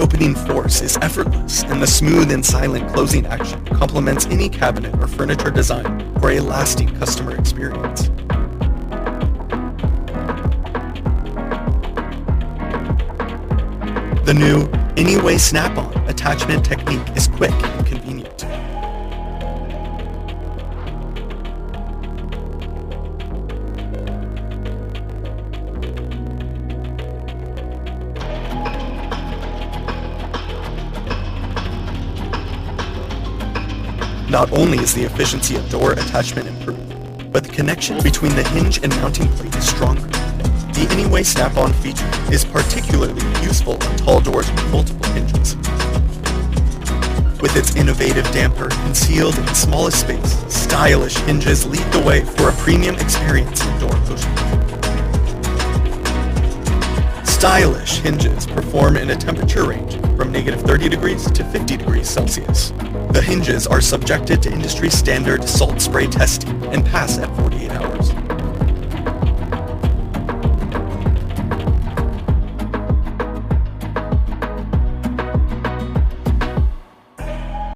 opening force is effortless, and the smooth and silent closing action complements any cabinet or furniture design for a lasting customer experience. The new Anyway Snap-On attachment technique is quick and convenient. Not only is the efficiency of door attachment improved, but the connection between the hinge and mounting plate is stronger. The Anyway Snap-On feature is particularly useful on tall doors with multiple hinges. With its innovative damper concealed in the smallest space, stylish hinges lead the way for a premium experience in door cushioning. Stylish hinges perform in a temperature range from -30 degrees to 50 degrees Celsius. The hinges are subjected to industry standard salt spray testing and pass at 48 hours.